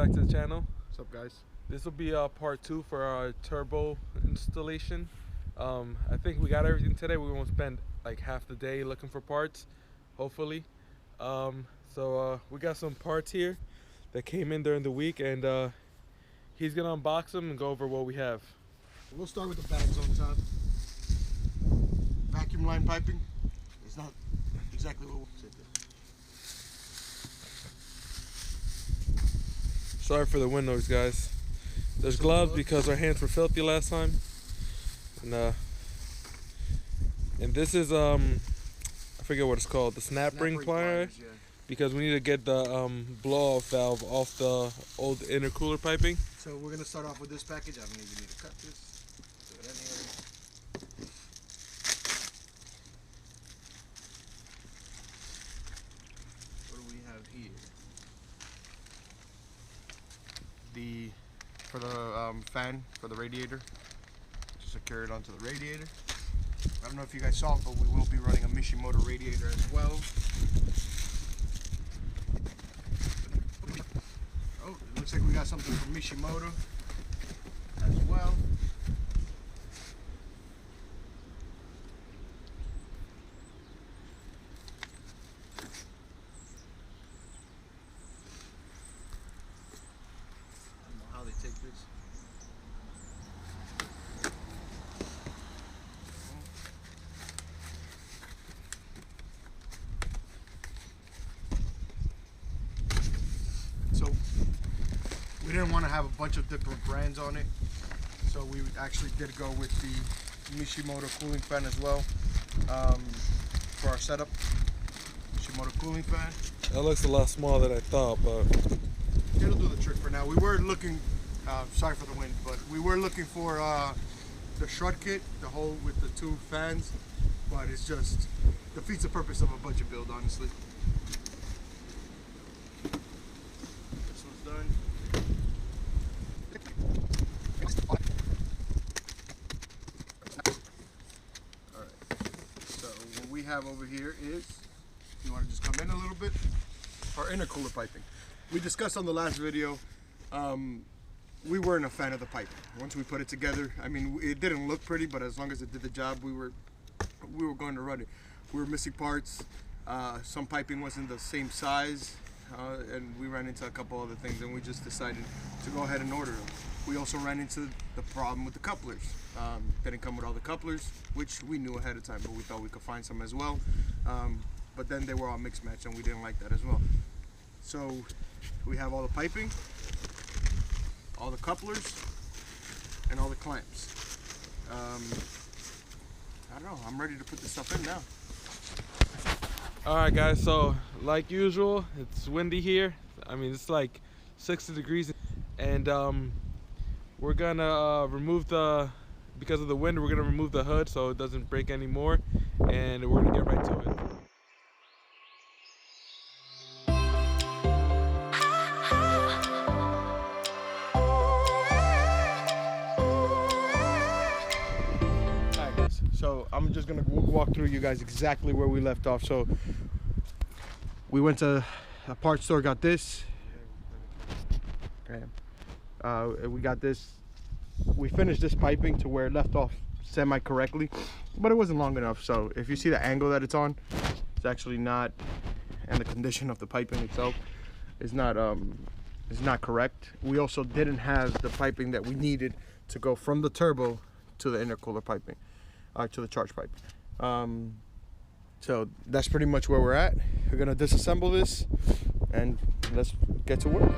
back to the channel. What's up, guys? This will be part 2 for our turbo installation. I think we got everything today. We won't spend like half the day looking for parts, hopefully. So we got some parts here that came in during the week, and he's gonna unbox them and go over what we have. We'll start with the bags on top. Vacuum line piping. It's not exactly what we'll say. Sorry for the wind noise, guys. There's gloves because our hands were filthy last time. And this is I forget what it's called, the snap ring pliers, yeah. Because we need to get the blow off valve off the old intercooler piping. So we're gonna start off with this package. I don't even need to cut this. Do it anyway. What do we have here? For the fan for the radiator, to secure it onto the radiator. I don't know if you guys saw, but we will be running a Mishimoto radiator as well. Oh, it looks like we got something from Mishimoto as well. How they take this. So we didn't want to have a bunch of different brands on it, so we actually did go with the Mishimoto cooling fan as well for our setup. Mishimoto cooling fan. That looks a lot smaller than I thought, but it'll do the trick for now. We were looking, sorry for the wind, but we were looking for the strut kit, the whole with the 2 fans, but it's just defeats the purpose of a budget build, honestly. This one's done. Alright, so what we have over here is, you want to just come in a little bit, our intercooler piping. We discussed on the last video, we weren't a fan of the piping. Once we put it together, I mean, it didn't look pretty, but as long as it did the job, we were going to run it. We were missing parts. Some piping wasn't the same size, and we ran into a couple other things, and we just decided to go ahead and order them. We also ran into the problem with the couplers. Didn't come with all the couplers, which we knew ahead of time, but we thought we could find some as well. But then they were all mixed match, and we didn't like that as well. So we have all the piping, all the couplers, and all the clamps. I don't know, I'm ready to put this stuff in now. alright guys, so like usual, it's windy here. I mean, it's like 60 degrees, and we're gonna remove because of the wind, we're gonna remove the hood so it doesn't break anymore, and we're gonna get right to it. So I'm just gonna walk through you guys exactly where we left off. So we went to a parts store, got this. We got this. We finished this piping to where it left off semi-correctly, but it wasn't long enough. So if you see the angle that it's on, it's actually not, and the condition of the piping itself is not correct. We also didn't have the piping that we needed to go from the turbo to the intercooler piping. To the charge pipe. So that's pretty much where we're at. We're gonna disassemble this and let's get to work.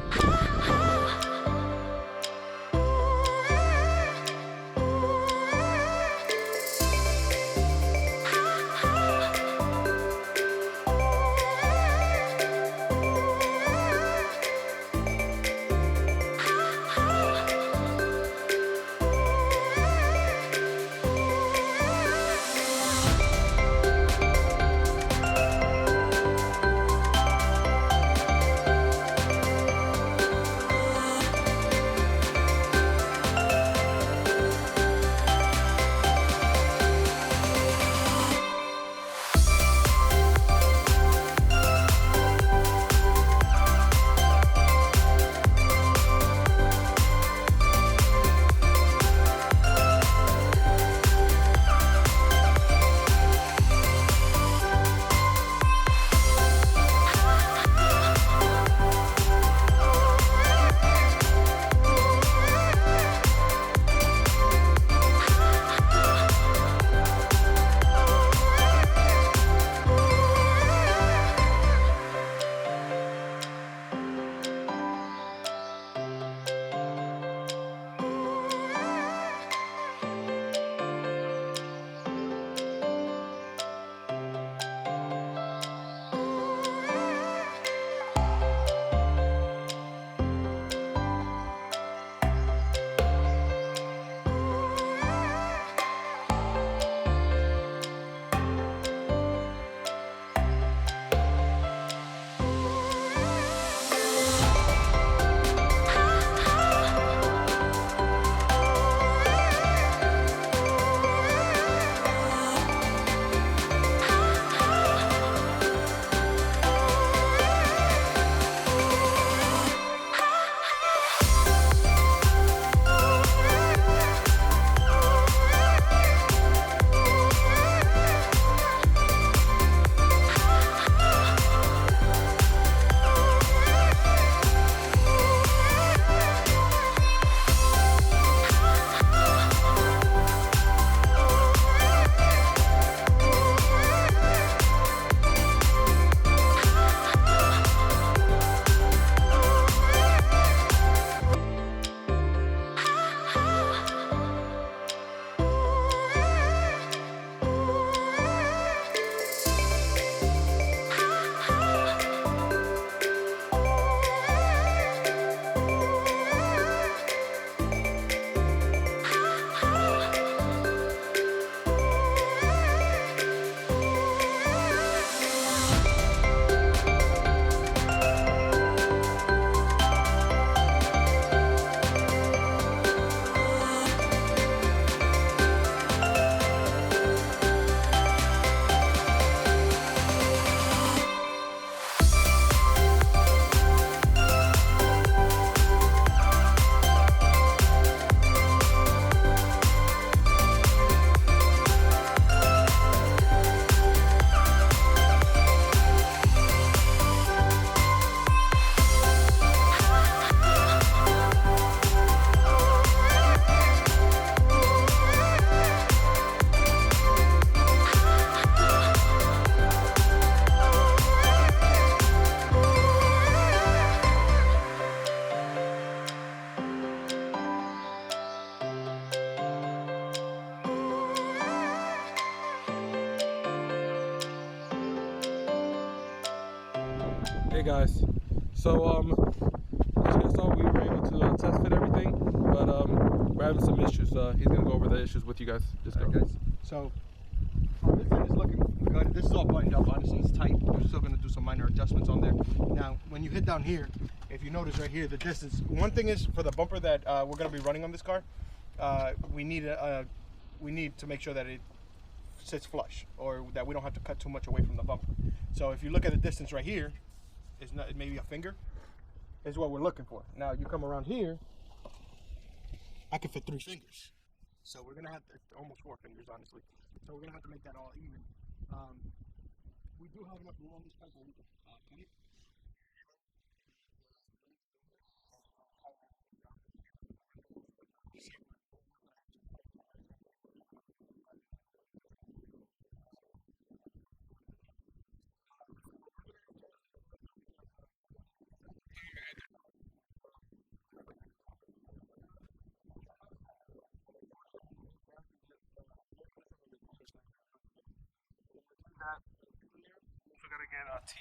Hey guys, so as you guys saw, we were able to test fit everything, but we're having some issues. He's gonna go over the issues with you guys. Just go. Guys. So this thing is looking good. This is all buttoned up. Honestly, it's tight. We're still gonna do some minor adjustments on there. Now, when you hit down here, if you notice right here, the distance. One thing is for the bumper that we're gonna be running on this car, we need to make sure that it sits flush, or that we don't have to cut too much away from the bumper. So if you look at the distance right here, it's not maybe a finger is what we're looking for. Now you come around here, I can fit 3 fingers, so we're gonna have to, almost 4 fingers honestly. So we're gonna have to make that all even. We do have enough room on this pipe where we can cut it. Also gotta get a T.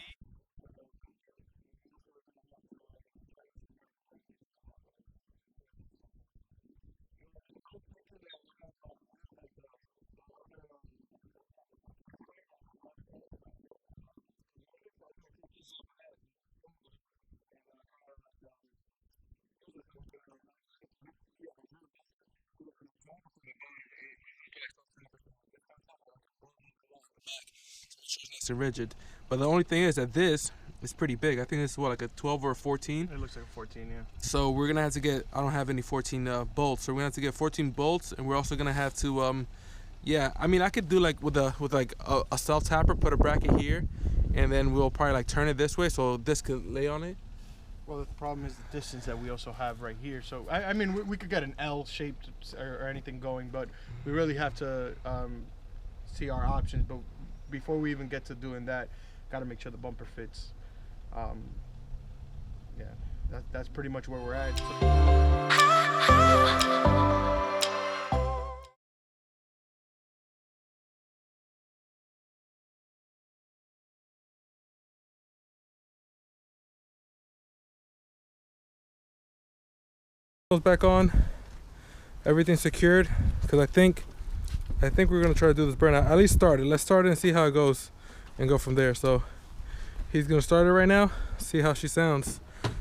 Nice and rigid. But the only thing is that this is pretty big. I think this is what, like a 12 or a 14. It looks like a 14, yeah. So we're gonna have to get. I don't have any 14 bolts, so we're gonna have to get 14 bolts, and we're also gonna have to yeah. I mean, I could do like with a self tapper, put a bracket here, and then we'll probably like turn it this way so this could lay on it. Well, the problem is the distance that we also have right here. So, I mean, we could get an L-shaped or anything going, but we really have to see our options. But before we even get to doing that, got to make sure the bumper fits. Yeah, that's pretty much where we're at. Back on, everything's secured, because I think we're gonna try to do this burnout. At least start it. Let's start it and see how it goes, and go from there. So he's gonna start it right now. See how she sounds.